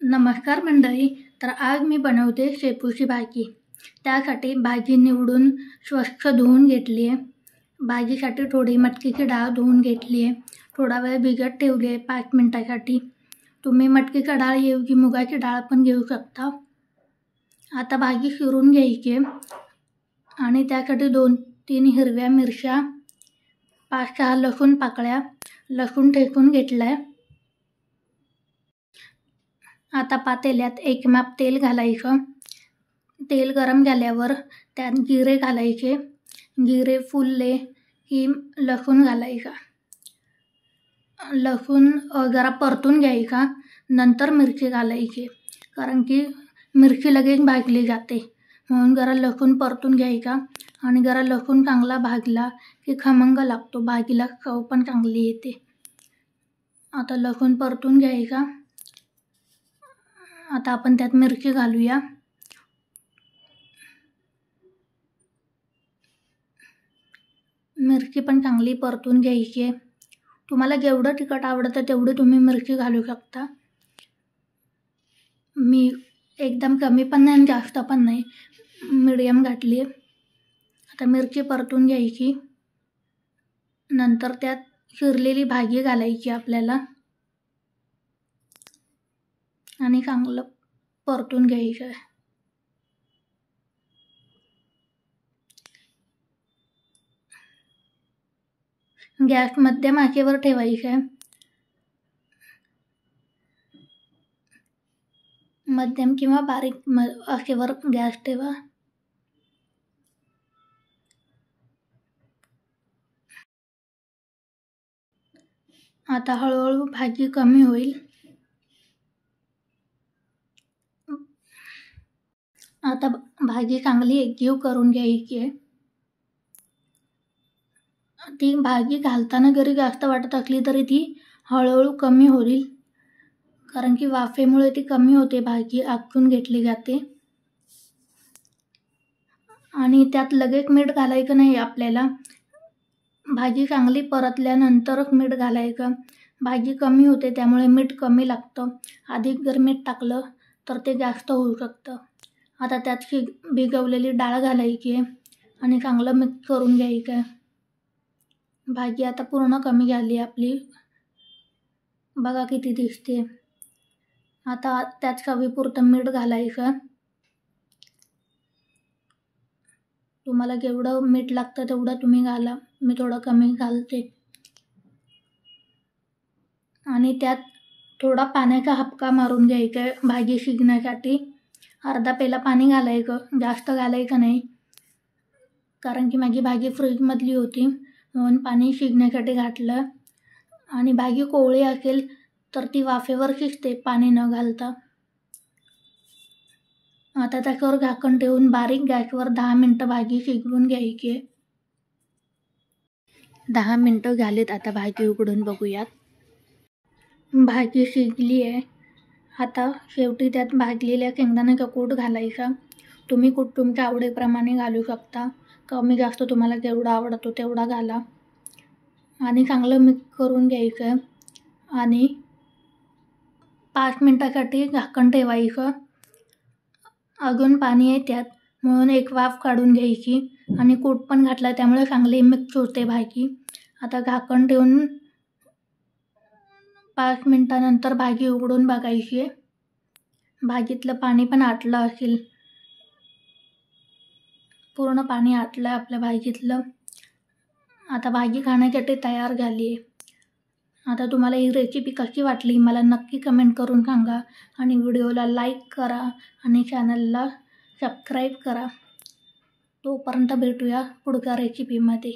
नमस्कार मंडळी. तर आज मी बनवते शेपूची भाजी. त्यासाठी भाजी निवडून स्वच्छ धुवून घेतली आहे. भाजीसाठी थोडी मटकीची डाळ धुवून घेतली आहे. थोडा वेळ भिजत ठेवली आहे 5 मिनिटासाठी. तुम्ही मटकीची डाळ ऐवजी मुगाची डाळ पण घेऊ शकता. आता भाजी शिरून घ्यायची आणि त्यासाठी 2-3 हिरव्या मिरच्या, 5-6 लसूण पाकळ्या, लसूण ठेचून घेतला आहे. आता पातेल्यात 1 माप तेल घालायचं. तेल गरम झाल्यावर त्यात जिरे घालायचे. जिरे फुलले की लसूण घालायचा. लसूण जरा परतून घ्यायचा. नंतर मिरची घालायची, कारण की मिरची लगेच भाजली जाते, म्हणून जरा लसूण परतून घ्यायचा. आणि जरा लसूण चांगला भाजला की खमंग लागतो, भाजीला चव पण चांगली येते. आता लसूण परतून घ्यायचा. आता आपण त्यात मिरची घालूया. मिरची पण चांगली परतून घ्यायची आहे. तुम्हाला जेवढं तिखट आवडतं तेवढी तुम्ही मिरची घालू शकता. मी एकदम कमी पण नाही आणि जास्त पण नाही, मीडियम घातली. आता मिरची परतून घ्यायची. नंतर त्यात चिरलेली भाजी घालायची आपल्याला आणि चांगलं परतून घ्यायचं. गॅस मध्यम आचेवर ठेवायचं आहे. मध्यम किंवा बारीक आचेवर गॅस ठेवा. आता हळूहळू भाजी कमी होईल. आता भाजी चांगली एकजीव करून घ्यायची आहे. ती भाजी घालताना जरी जास्त वाटत असली तरी ती हळूहळू कमी होईल, कारण की वाफेमुळे ती कमी होते. भाजी आखून घेतली जाते. आणि त्यात लगेच मीठ घालायचं नाही आपल्याला. भाजी चांगली परतल्यानंतरच मीठ घालायचं. भाजी कमी होते त्यामुळे मीठ कमी लागतं. अधिक जर मीठ टाकलं तर ते जास्त होऊ शकतं. आता त्यात भिजवलेली डाळ घालायची आणि चांगलं मिक्स करून घ्यायचं. भाजी आता पूर्ण कमी झाली आपली, बघा किती दिसते. आता त्यात चवीपुरतं मीठ घालायचं. तुम्हाला जेवढं मीठ लागतं तेवढं तुम्ही घाला. मी थोडं कमी घालते. आणि त्यात थोडा पाण्याचा हापका मारून घ्यायचा भाजी शिजण्यासाठी. अर्धा पेला पाणी घालायचं, जास्त घालायचं नाही, कारण की माझी भाजी फ्रीजमधली होती म्हणून पाणी शिजण्यासाठी घातलं. आणि भाजी कोवळी असेल तर ती वाफेवर शिजते पाणी न घालता. आता त्याच्यावर झाकण ठेवून बारीक गॅसवर 10 मिनटं भाजी शिजवून घ्यायची. 10 मिनटं झालीत. आता भाजी उघडून बघूयात. भाजी शिजली आहे. आता शेवटी त्यात भाजलेल्या शेंगदाण्याचा कूट घालायचा. तुम्ही कूट तुमच्या आवडीप्रमाणे घालू शकता. कमी जास्त तुम्हाला जेवढा आवडतो तेवढा घाला. आणि चांगलं मिक्स करून घ्यायचं आणि 5 मिनिटासाठी झाकण ठेवायचं. अजून पाणी आहे त्यात, म्हणून एक वाफ काढून घ्यायची. आणि कूट पण घातला त्यामुळे चांगली मिक्स होते भाजी. आता झाकण ठेवून 5 मिनिटानंतर भाजी उघडून बघायची. भाजीतलं पाणी पण आटलं असेल. पूर्ण पाणी आटलं आपल्या भाजीतलं. आता भाजी खाण्यासाठी तयार झाली आहे. आता तुम्हाला ही रेसिपी कशी वाटली मला नक्की कमेंट करून सांगा. आणि व्हिडिओला लाईक करा आणि चॅनलला सबस्क्राईब करा. तोपर्यंत भेटूया पुढच्या रेसिपीमध्ये.